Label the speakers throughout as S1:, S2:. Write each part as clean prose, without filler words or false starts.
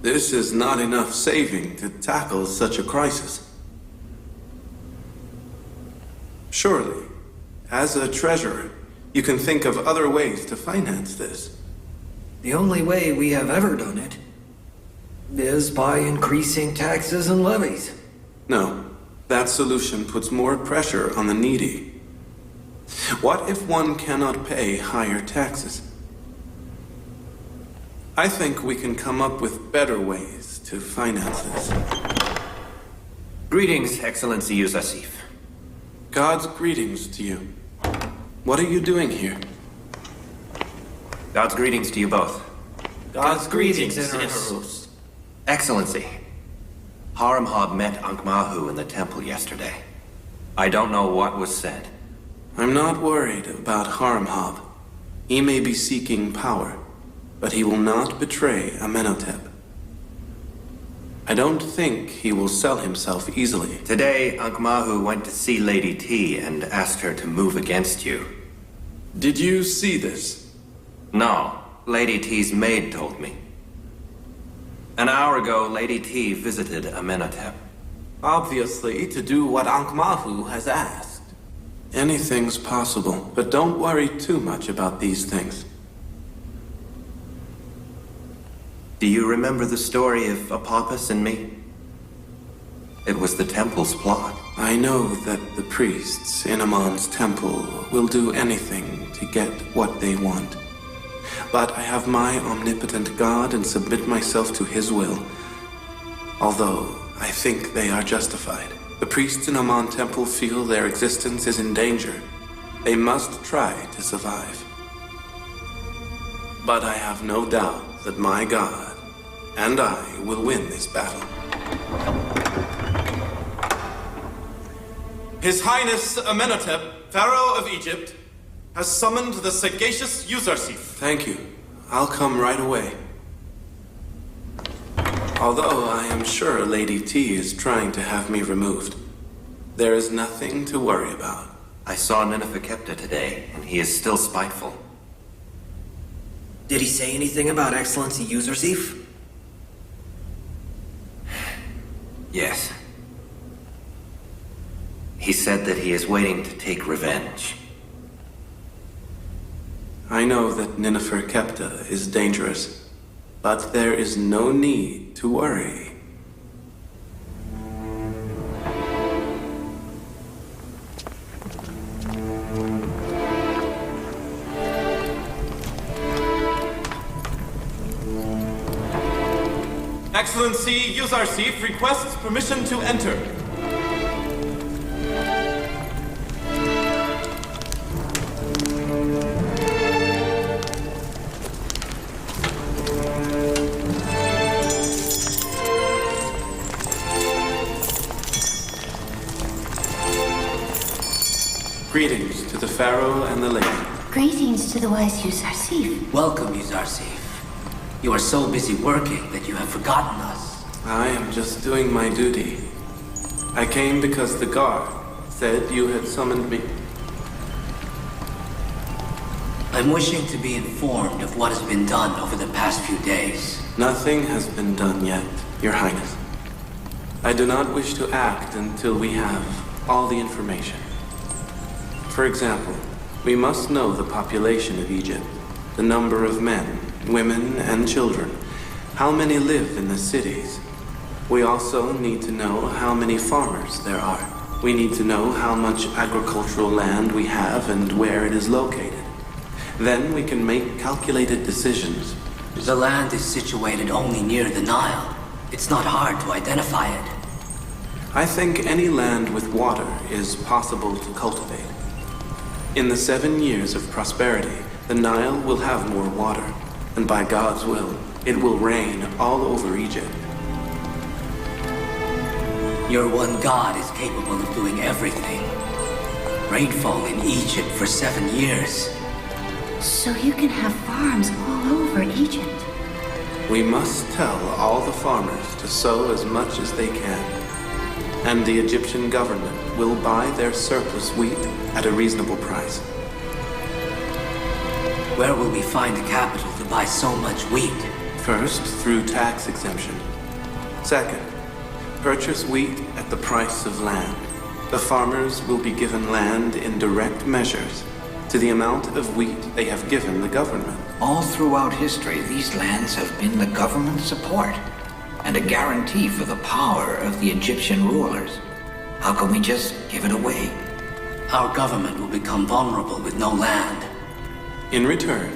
S1: This is not enough saving to tackle such a crisis. Surely, as a treasurer, you can think of other ways to finance this.
S2: The only way we have ever done it is by increasing taxes and levies.
S1: No, that solution puts more pressure on the needy. What if one cannot pay higher taxes? I think we can come up with better ways to finance this.
S3: Greetings, Excellency Yusasif.
S1: God's greetings to you. What are you doing here?
S3: God's greetings to you both.
S2: God's greetings, Inharus.
S3: Excellency, Haramhab met Ankh-Mahu in the temple yesterday. I don't know what was said.
S1: I'm not worried about Haramhab. He may be seeking power, but he will not betray Amenhotep. I don't think he will sell himself easily.
S3: Today, Ankh-Mahu went to see Lady T and asked her to move against you.
S1: Did you see this?
S3: No, Lady T's maid told me. An hour ago, Lady T visited Amenhotep.
S1: Obviously, to do what Ankh-Mahu has asked. Anything's possible, but don't worry too much about these things.
S3: Do you remember the story of Apophis and me? It was the temple's plot.
S1: I know that the priests in Amon's temple will do anything to get what they want. But I have my omnipotent God and submit myself to his will. Although I think they are justified. The priests in Amon temple feel their existence is in danger. They must try to survive. But I have no doubt that my God and I will win this battle. His Highness Amenhotep, Pharaoh of Egypt, has summoned the sagacious Yusar'sif. Thank you. I'll come right away. Although I am sure Lady T is trying to have me removed, there is nothing to worry about.
S3: I saw Nineveh-Kepta today, and he is still spiteful.
S2: Did he say anything about Excellency Yusar'sif?
S3: Yes. He said that he is waiting to take revenge.
S1: I know that Nineveh-Kepta is dangerous, but there is no need to worry. Excellency Yusar'sif requests permission to enter. Greetings to the Pharaoh and the lady.
S4: Greetings to the wise Yusar'sif.
S2: Welcome, Yusar'sif. You are so busy working that you have forgotten us.
S1: I am just doing my duty. I came because the guard said you had summoned me.
S2: I'm wishing to be informed of what has been done over the past few days.
S1: Nothing has been done yet, Your Highness. I do not wish to act until we have all the information. For example, we must know the population of Egypt, the number of men, women, and children, how many live in the cities. We also need to know how many farmers there are. We need to know how much agricultural land we have and where it is located. Then we can make calculated decisions.
S2: The land is situated only near the Nile. It's not hard to identify it.
S1: I think any land with water is possible to cultivate. In the 7 years of prosperity, the Nile will have more water, and by God's will, it will rain all over Egypt.
S2: Your one God is capable of doing everything. Rainfall in Egypt for 7 years.
S4: So you can have farms all over Egypt.
S1: We must tell all the farmers to sow as much as they can. And the Egyptian government will buy their surplus wheat at a reasonable price.
S2: Where will we find the capital to buy so much wheat?
S1: First, through tax exemption. Second, purchase wheat at the price of land. The farmers will be given land in direct measures to the amount of wheat they have given the government.
S5: All throughout history, these lands have been the government's support and a guarantee for the power of the Egyptian rulers. How can we just give it away?
S2: Our government will become vulnerable with no land.
S1: In return,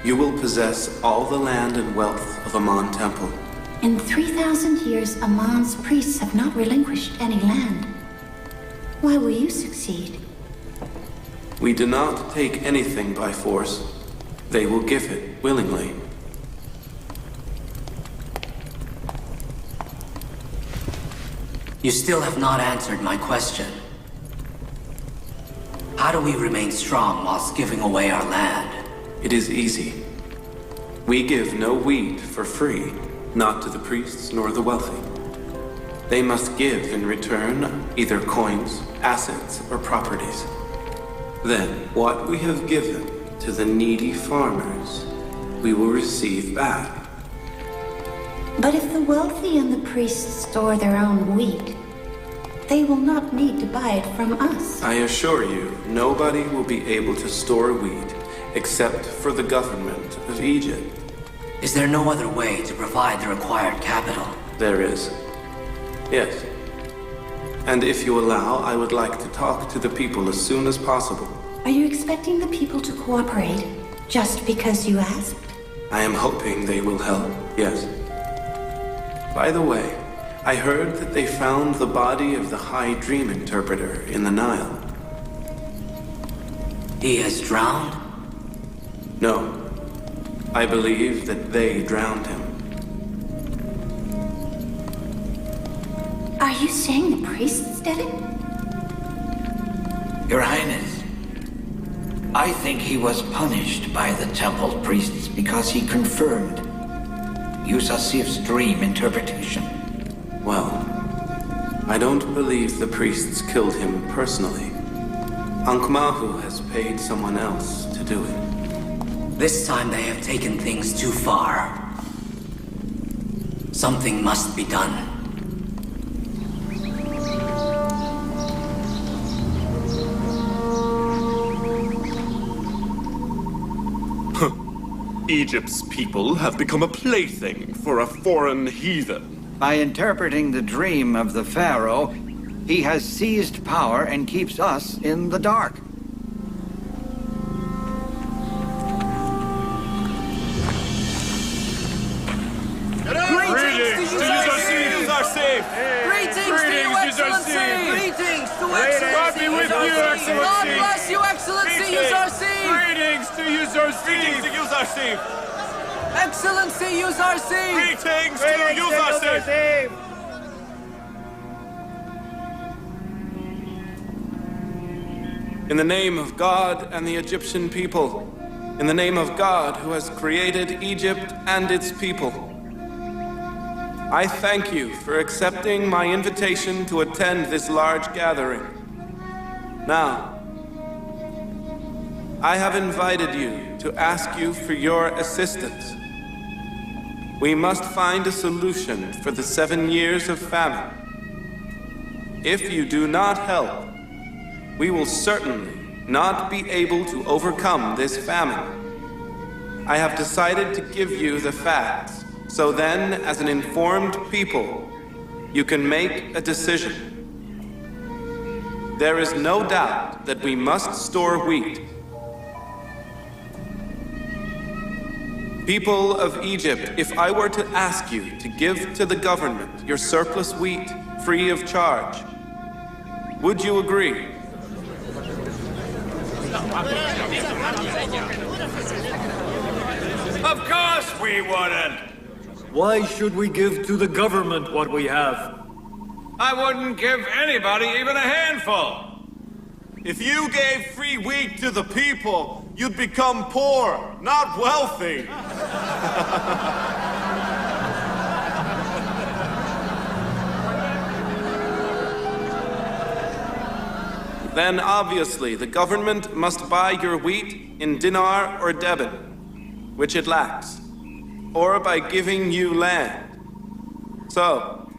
S1: you will possess all the land and wealth of Amon Temple.
S4: In 3,000 years, Amon's priests have not relinquished any land. Why will you succeed?
S1: We do not take anything by force. They will give it willingly.
S2: You still have not answered my question. How do we remain strong whilst giving away our land?
S1: It is easy. We give no wheat for free, not to the priests nor the wealthy. They must give in return either coins, assets, or properties. Then, what we have given to the needy farmers, we will receive back.
S4: But if the wealthy and the priests store their own wheat, they will not need to buy it from us.
S1: I assure you, nobody will be able to store wheat except for the government of Egypt.
S2: Is there no other way to provide the required capital?
S1: There is. Yes. And if you allow, I would like to talk to the people as soon as possible.
S4: Are you expecting the people to cooperate just because you asked?
S1: I am hoping they will help, yes. By the way, I heard that they found the body of the High Dream Interpreter in the Nile.
S2: He has drowned?
S1: No. I believe that they drowned him.
S4: Are you saying the priests did it?
S5: Your Highness, I think he was punished by the temple priests because he confirmed Yusasif's dream interpretation.
S1: Well, I don't believe the priests killed him personally. Ankh-Mahu has paid someone else to do it.
S2: This time they have taken things too far. Something must be done.
S6: Egypt's people have become a plaything for a foreign heathen.
S7: By interpreting the dream of the Pharaoh, he has seized power and keeps us in the dark.
S6: Greetings to Yusasif!
S8: Greetings to you, Excellency! Greetings to Excellency!
S6: God be with you, Excellency!
S8: God bless you, Excellency, Yusarsi!
S6: Greetings to Yusasif! Greetings to Yusasif!
S8: Excellency, Yusarsi!
S6: Greetings to Yusasif!
S1: In the name of God and the Egyptian people, in the name of God who has created Egypt and its people, I thank you for accepting my invitation to attend this large gathering. Now, I have invited you to ask you for your assistance. We must find a solution for the 7 years of famine. If you do not help, we will certainly not be able to overcome this famine. I have decided to give you the facts, so then, as an informed people, you can make a decision. There is no doubt that we must store wheat. People of Egypt, if I were to ask you to give to the government your surplus wheat free of charge, would you agree?
S6: Of course we wouldn't!
S9: Why should we give to the government what we have?
S6: I wouldn't give anybody even a handful. If you gave free wheat to the people, you'd become poor, not wealthy.
S1: Then obviously the government must buy your wheat in dinar or debit, which it lacks. or by giving you land. So,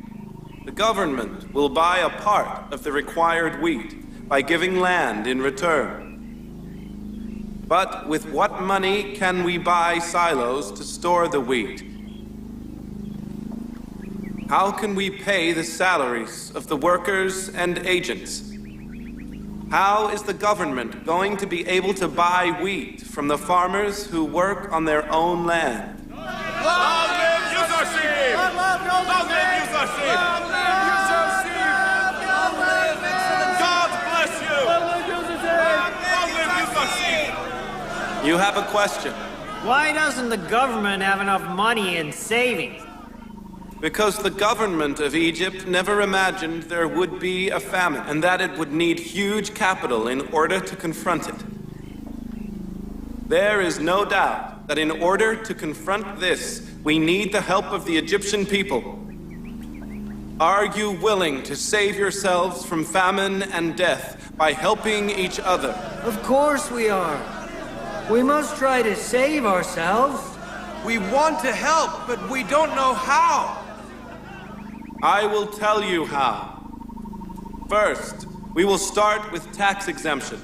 S1: the government will buy a part of the required wheat by giving land in return. But with what money can we buy silos to store the wheat? How can we pay the salaries of the workers and agents? How is the government going to be able to buy wheat from the farmers who work on their own land?
S6: Long live Yusuf! Long live Yusuf! God bless you! Long live Yusuf!
S1: You have a question.
S10: Why doesn't the government have enough money in savings?
S1: Because the government of Egypt never imagined there would be a famine and that it would need huge capital in order to confront it. There is no doubt that in order to confront this, we need the help of the Egyptian people. Are you willing to save yourselves from famine and death by helping each other?
S10: Of course we are. We must try to save ourselves.
S3: We want to help, but we don't know how.
S1: I will tell you how. First, we will start with tax exemption.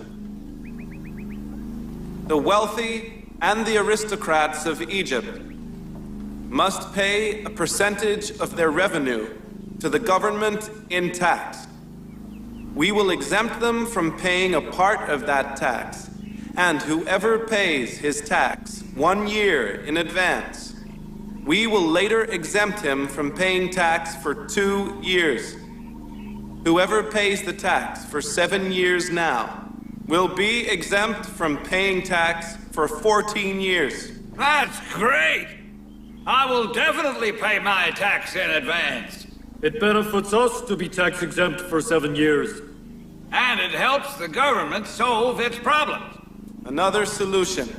S1: The wealthy and the aristocrats of Egypt must pay a percentage of their revenue to the government in tax. We will exempt them from paying a part of that tax, and whoever pays his tax 1 year in advance, we will later exempt him from paying tax for 2 years. Whoever pays the tax for 7 years now will be exempt from paying tax for 14 years.
S5: That's great! I will definitely pay my tax in advance.
S9: It benefits us to be tax exempt for 7 years.
S5: And it helps the government solve its problems.
S1: Another solution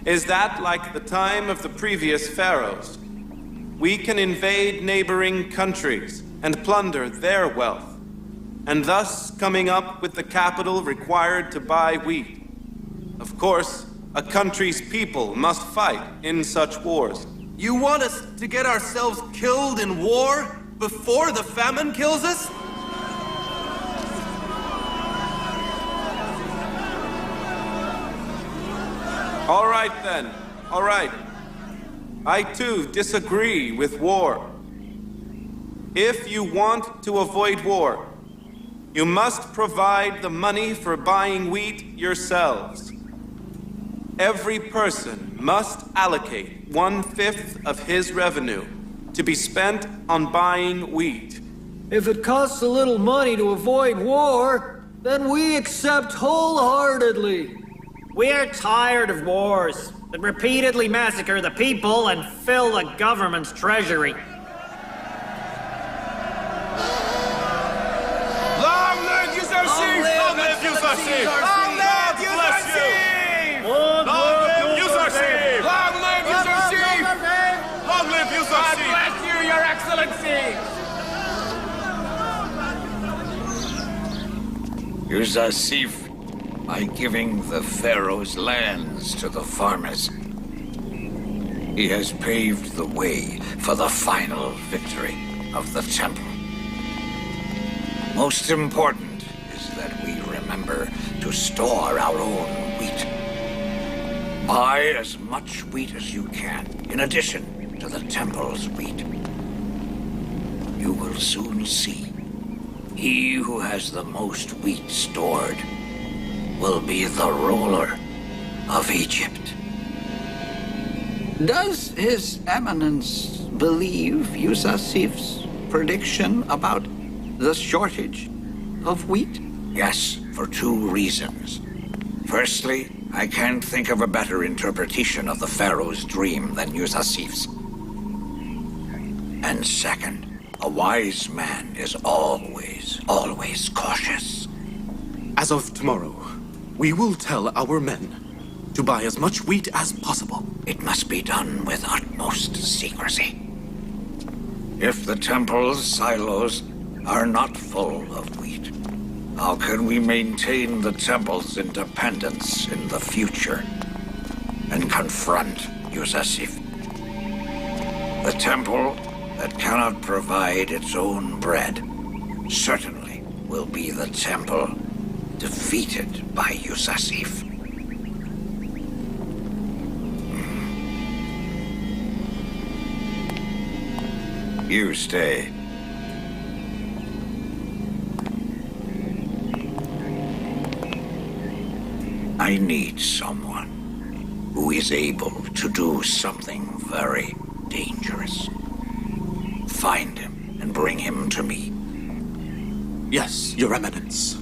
S1: is that, like the time of the previous pharaohs, we can invade neighboring countries and plunder their wealth, and thus coming up with the capital required to buy wheat. Of course, a country's people must fight in such wars.
S3: You want us to get ourselves killed in war before the famine kills us?
S1: All right then, all right. I too disagree with war. If you want to avoid war, you must provide the money for buying wheat yourselves. Every person must allocate 1/5 of his revenue to be spent on buying wheat.
S10: If it costs a little money to avoid war, then we accept wholeheartedly. We are tired of wars that repeatedly massacre the people and fill the government's treasury.
S6: Long live Yusuf! Long live Yusuf! Long live Yusuf! Long live Yusuf! Long live Yusuf! Long live Yusuf! God bless you, Your Excellency!
S5: Yusuf, by giving the pharaoh's lands to the farmers, he has paved the way for the final victory of the temple. Most important is that we remember to store our own wheat. Buy as much wheat as you can, in addition to the temple's wheat. You will soon see. He who has the most wheat stored will be the ruler of Egypt. Does His Eminence believe Yusuf's prediction about the shortage of wheat? Yes, for 2 reasons. Firstly, I can't think of a better interpretation of the Pharaoh's dream than Yusuf's. And second, a wise man is always cautious.
S11: As of tomorrow, we will tell our men to buy as much wheat as possible.
S5: It must be done with utmost secrecy. If the temple's silos are not full of wheat, how can we maintain the temple's independence in the future and confront Yusuf? The temple that cannot provide its own bread certainly will be the temple defeated by Yusasif. You stay. I need someone who is able to do something very dangerous. Find him and bring him to me.
S11: Yes, Your Eminence.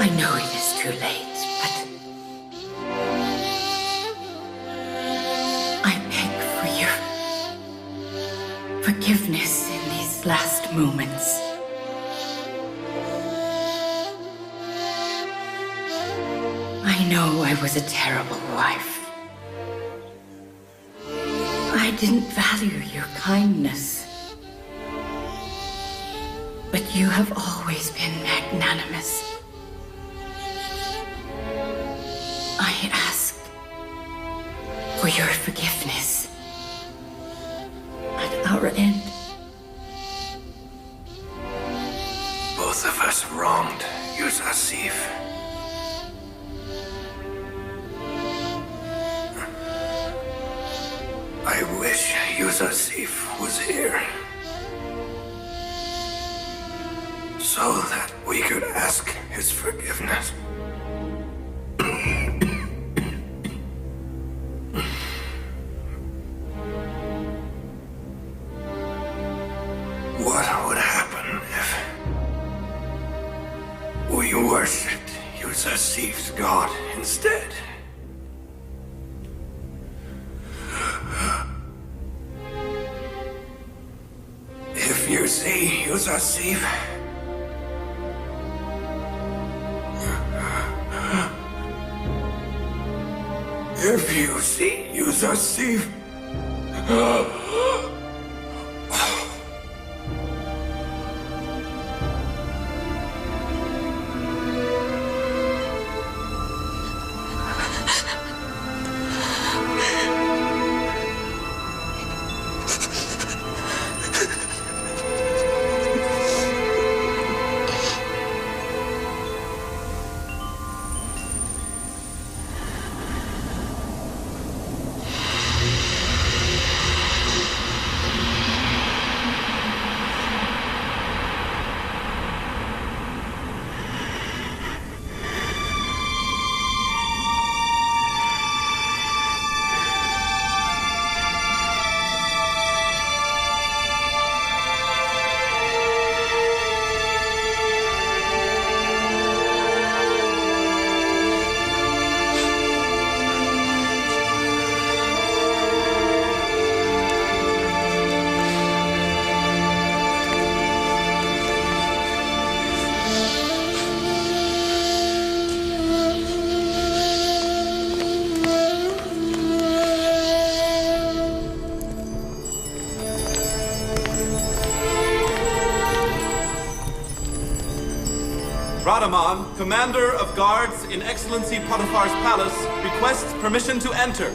S4: I know it is too late, but I beg for your forgiveness in these last moments. I know I was a terrible wife. I didn't value your kindness. But you have always been magnanimous. I ask for your forgiveness at our end.
S3: Both of us wronged Yusasif. I wish Yusasif was here, so that we could ask his forgiveness. What would happen if we worshipped Yusasif's god instead? If you see Yusasif, if you see Yusasif,
S1: Radaman, commander of guards in Excellency Potiphar's palace, requests permission to enter.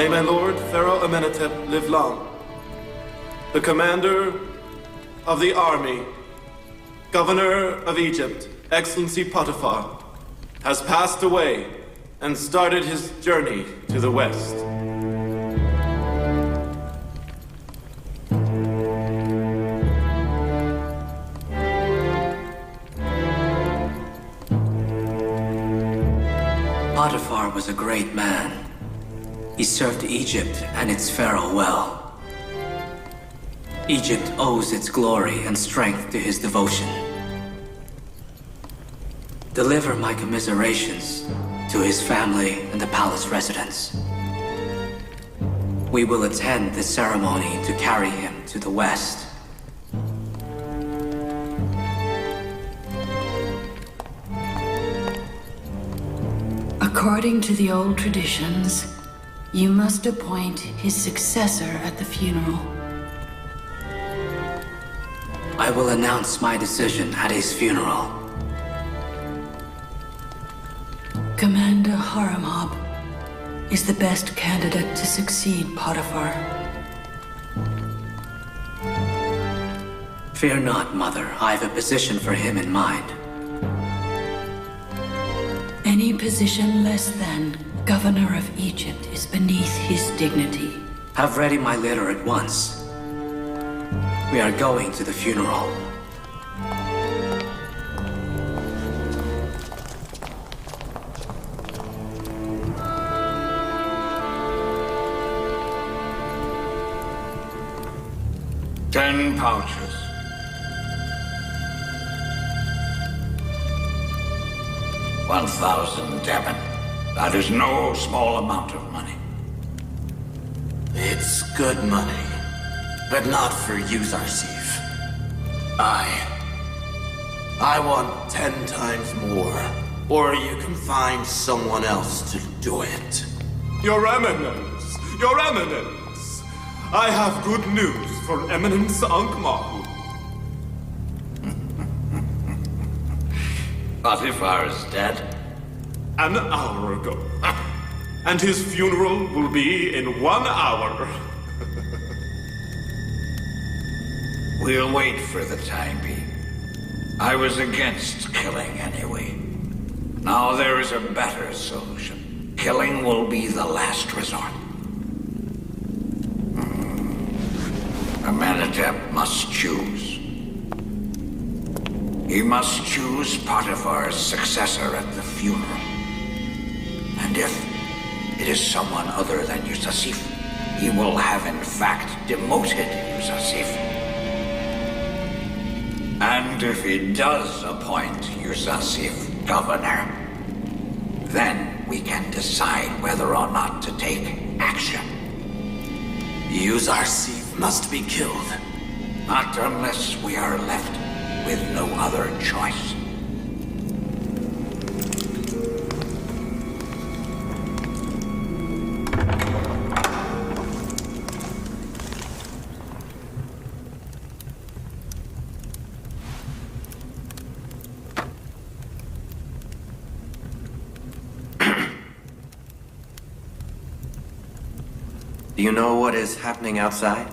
S1: May my lord Pharaoh Amenhotep live long. The commander of the army, governor of Egypt, Excellency Potiphar, has passed away and started his journey to the west.
S2: Potiphar was a great man. He served Egypt and its pharaoh well. Egypt owes its glory and strength to his devotion. Deliver my commiserations to his family and the palace residents. We will attend the ceremony to carry him to the west.
S12: According to the old traditions, you must appoint his successor at the funeral.
S2: I will announce my decision at his funeral.
S12: Commander Haramhab is the best candidate to succeed Potiphar.
S2: Fear not, Mother. I have a position for him in mind.
S12: Any position less than governor of Egypt is beneath his dignity.
S2: Have ready my litter at once. We are going to the funeral.
S5: $10 pouches. $1,000 debit. That is no small amount of money.
S11: It's good money, but not for you, Zarsif. I want 10 times more, or you can find someone else to do it.
S6: Your Eminence! Your Eminence! I have good news for Eminence Ankh-Mahu.
S5: Potiphar is dead?
S6: An hour ago. And his funeral will be in 1 hour.
S5: We'll wait for the time being. I was against killing anyway. Now there is a better solution. Killing will be the last resort. Amenhotep must choose. He must choose Potiphar's successor at the funeral. And if it is someone other than Yusasif, he will have in fact demoted Yusasif. And if he does appoint Yusasif governor, then we can decide whether or not to take action.
S11: Yuzarsif must be killed.
S5: Not unless we are left with no other choice.
S3: Do you know what is happening outside?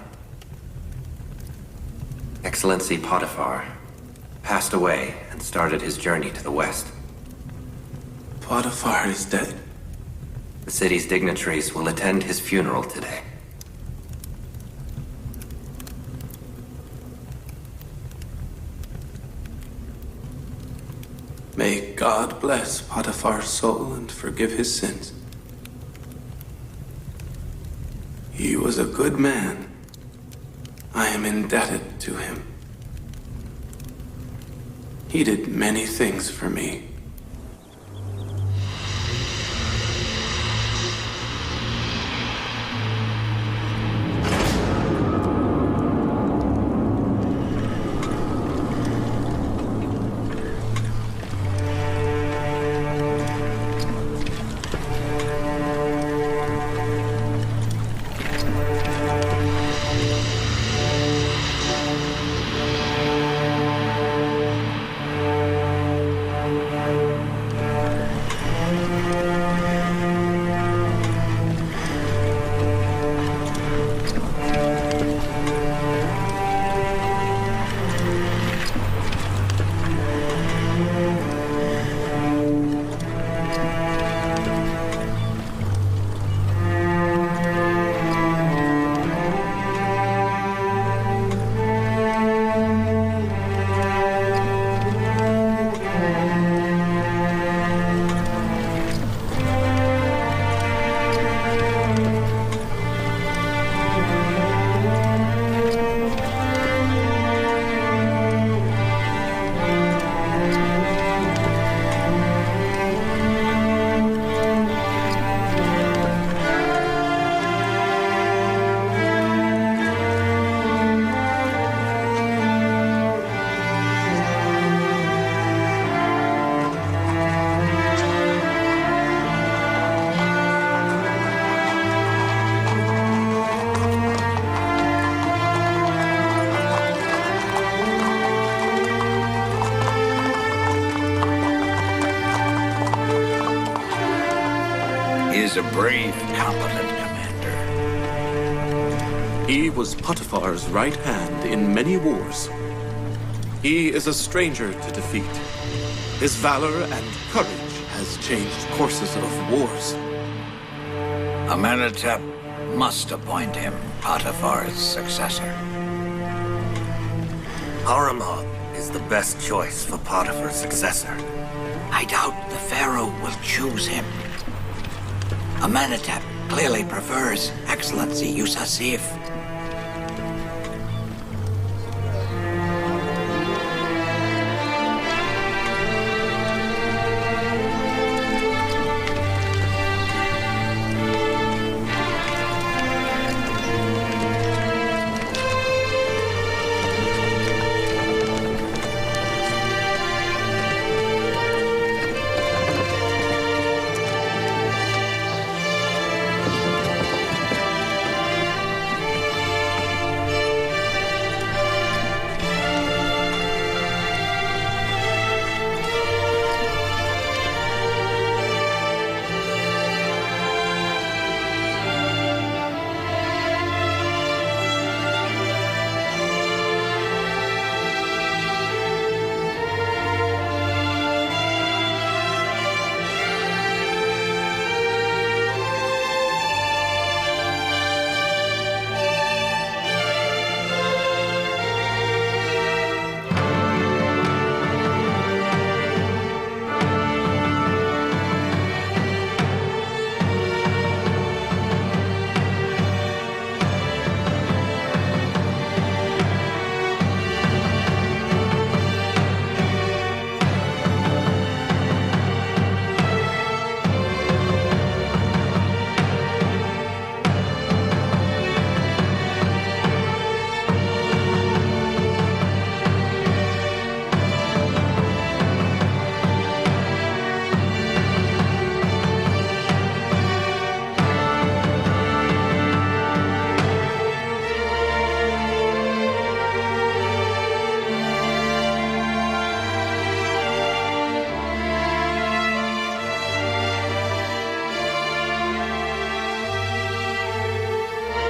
S3: Excellency Potiphar passed away and started his journey to the west.
S1: Potiphar is dead.
S3: The city's dignitaries will attend his funeral today.
S1: May God bless Potiphar's soul and forgive his sins. He was a good man. I am indebted to him. He did many things for me.
S5: is a brave, competent commander.
S1: He was Potiphar's right hand in many wars. He is a stranger to defeat. His valor and courage has changed courses of wars.
S5: Amenhotep must appoint him Potiphar's successor.
S3: Haramab is the best choice for Potiphar's successor.
S5: I doubt the pharaoh will choose him. Amenhotep clearly prefers Excellency Yusasif.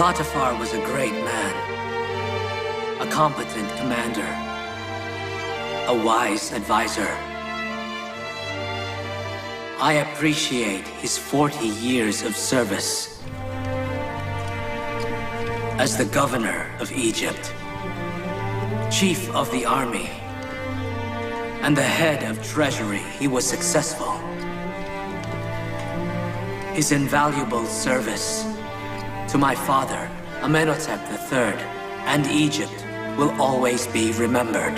S2: Potiphar was a great man, a competent commander, a wise advisor. I appreciate his 40 years of service as the governor of Egypt, chief of the army, and the head of treasury. He was successful. His invaluable service to my father, Amenhotep III, and Egypt will always be remembered.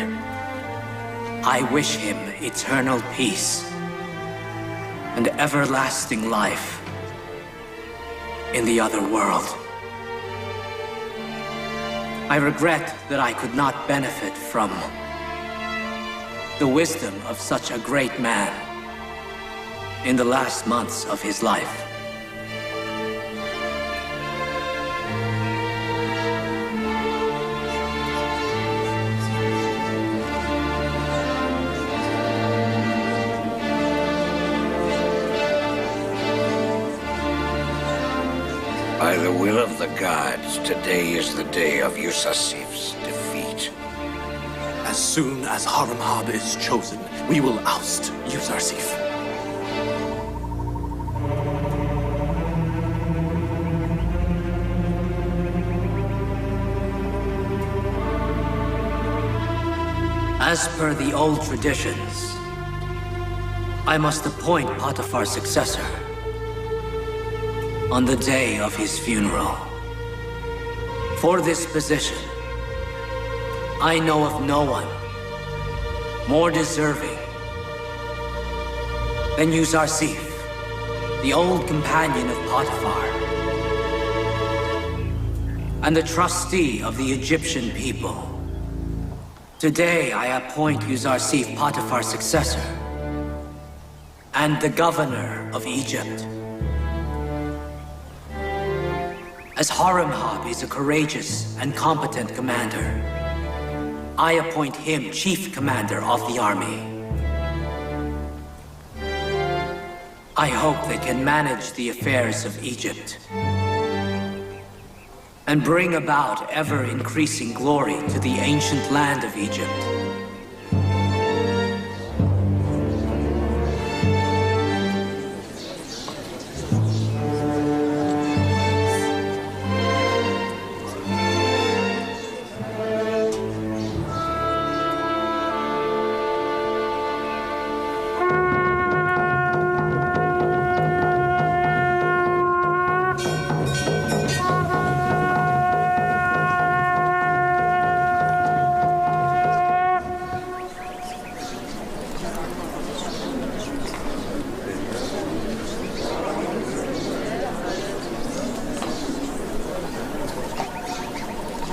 S2: I wish him eternal peace and everlasting life in the other world. I regret that I could not benefit from the wisdom of such a great man in the last months of his life.
S5: By the will of the gods, today is the day of Yusasif's defeat.
S11: As soon as Haramab is chosen, we will oust Yusarsif.
S2: As per the old traditions, I must appoint Potiphar's successor on the day of his funeral. For this position, I know of no one more deserving than Yusarsif, the old companion of Potiphar, and the trustee of the Egyptian people. Today, I appoint Yusarsif Potiphar's successor and the governor of Egypt. As Haramab is a courageous and competent commander, I appoint him chief commander of the army. I hope they can manage the affairs of Egypt and bring about ever-increasing glory to the ancient land of Egypt.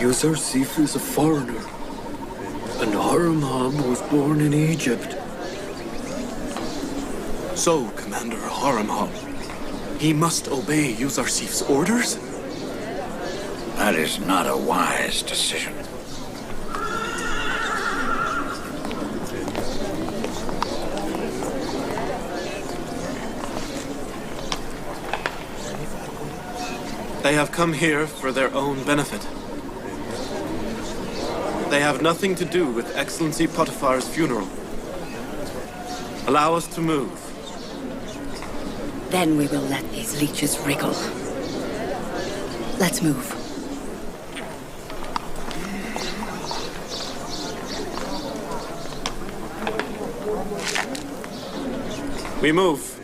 S9: Yuzarsif is a foreigner, and Haramham was born in Egypt.
S11: So, Commander Haramham, he must obey Yuzarsif's orders?
S5: That is not a wise decision.
S1: They have come here for their own benefit. They have nothing to do with Excellency Potiphar's funeral. Allow us to move.
S12: Then we will let these leeches wriggle. Let's move.
S1: We move.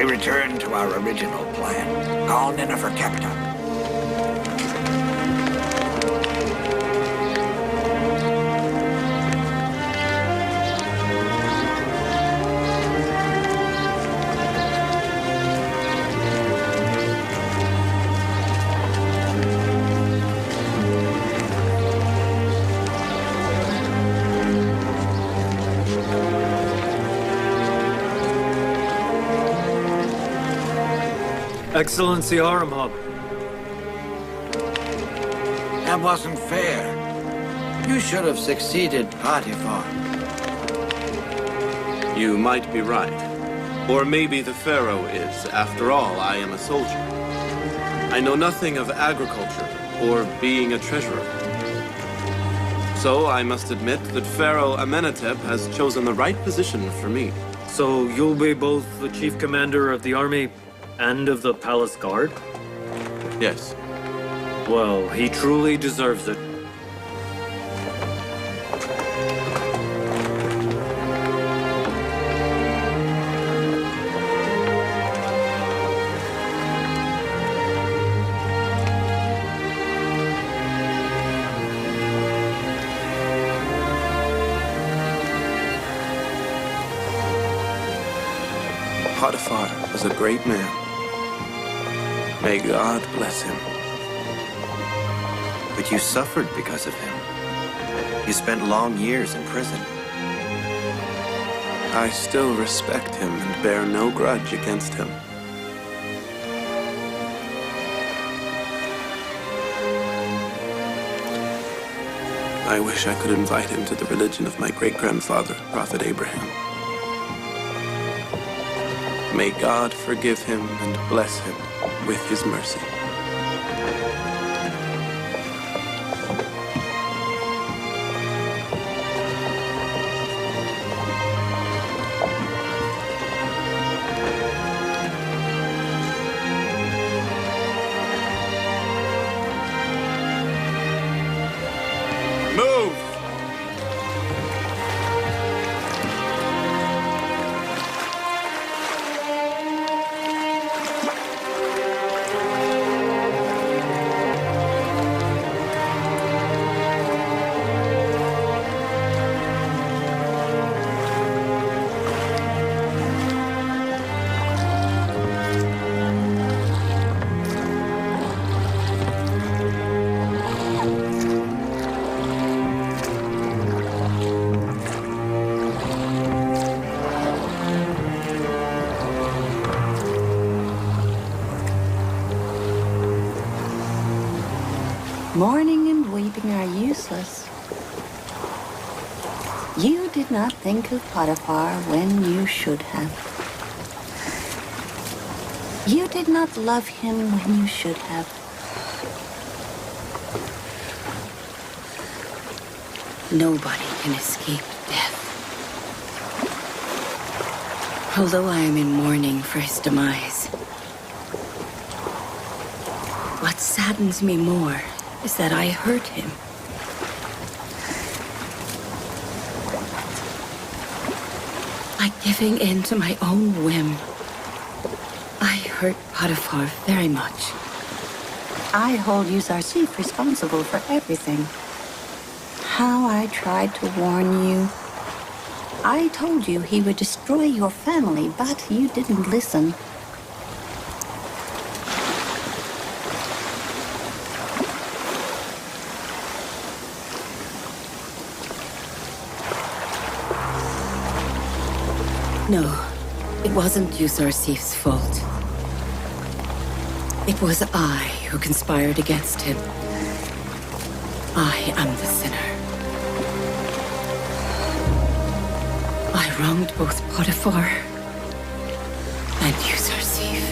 S5: Return to our original plan. Call Nineveh Capta.
S9: Excellency Haramhab.
S7: That wasn't fair. You should have succeeded Potiphar.
S1: You might be right. Or maybe the Pharaoh is. After all, I am a soldier. I know nothing of agriculture or being a treasurer. So I must admit that Pharaoh Amenhotep has chosen the right position for me.
S9: So you'll be both the chief commander of the army and of the palace guard?
S1: Yes.
S9: Well, he truly deserves it.
S1: Potiphar was a great man. May God bless him.
S3: But you suffered because of him. You spent long years in prison.
S1: I still respect him and bear no grudge against him. I wish I could invite him to the religion of my great-grandfather, Prophet Abraham. May God forgive him and bless him with his mercy.
S6: Move!
S4: asking are useless. You did not think of Potiphar when you should have. You did not love him when you should have. Nobody can escape death. Although I am in mourning for his demise, what saddens me more is that I hurt him. By giving in to my own whim, I hurt Potiphar very much. I hold Yuzarsif responsible for everything. How I tried to warn you. I told you he would destroy your family, but you didn't listen. No, it wasn't Yuzarsif's fault. It was I who conspired against him. I am the sinner. I wronged both Potiphar and Yuzarsif.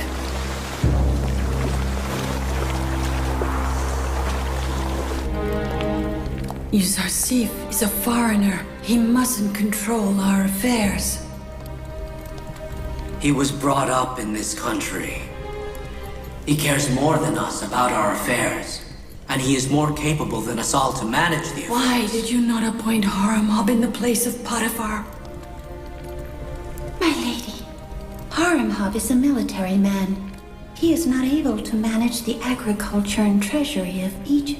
S12: Yuzarsif is a foreigner. He mustn't control our affairs.
S2: He was brought up in this country. He cares more than us about our affairs. And he is more capable than us all to manage the affairs.
S12: Why did you not appoint Haramab in the place of Potiphar?
S4: My lady, Haramab is a military man. He is not able to manage the agriculture and treasury of Egypt.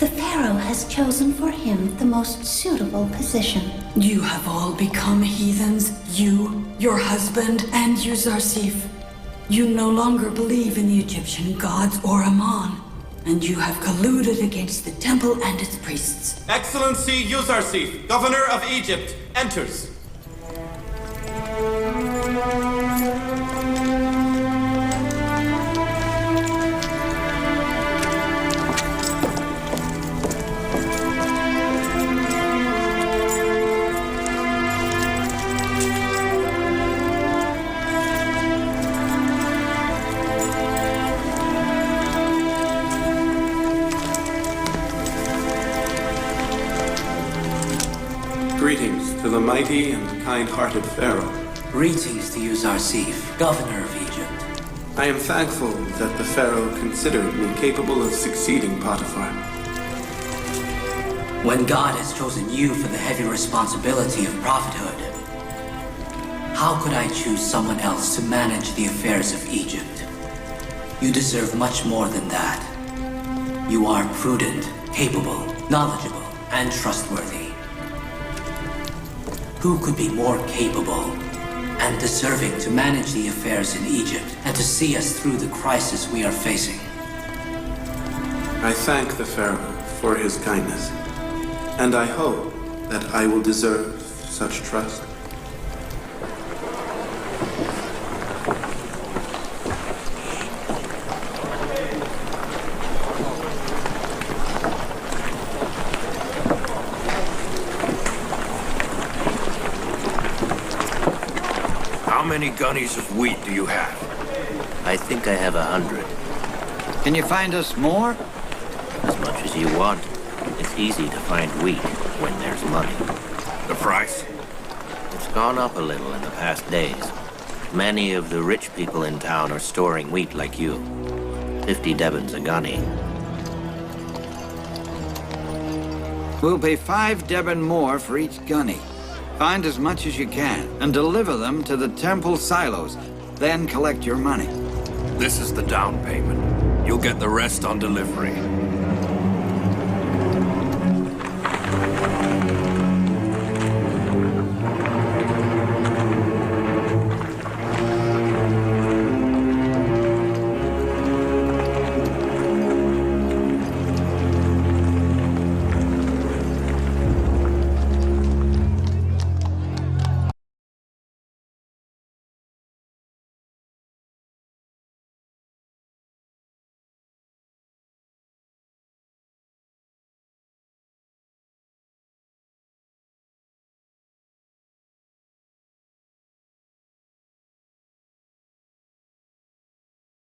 S4: The Pharaoh has chosen for him the most suitable position.
S12: You have all become heathens. You, your husband, and Yuzarsif. You no longer believe in the Egyptian gods or Ammon. And you have colluded against the temple and its priests.
S1: Excellency Yuzarsif, Governor of Egypt, enters. Greetings to the mighty and kind-hearted Pharaoh.
S2: Greetings to Yuzarsif, Governor of Egypt.
S1: I am thankful that the Pharaoh considered me capable of succeeding Potiphar.
S2: When God has chosen you for the heavy responsibility of prophethood, how could I choose someone else to manage the affairs of Egypt? You deserve much more than that. You are prudent, capable, knowledgeable, and trustworthy. Who could be more capable and deserving to manage the affairs in Egypt and to see us through the crisis we are facing?
S1: I thank the Pharaoh for his kindness, and I hope that I will deserve such trust.
S5: How many gunnies of wheat do you have?
S13: I think I have 100.
S7: Can you find us more?
S13: As much as you want. It's easy to find wheat when there's money.
S5: The price?
S13: It's gone up a little in the past days. Many of the rich people in town are storing wheat like you. 50 Devons a gunny.
S7: We'll pay 5 Devon more for each gunny. Find as much as you can and deliver them to the temple silos. Then collect your money.
S5: This is the down payment. You'll get the rest on delivery.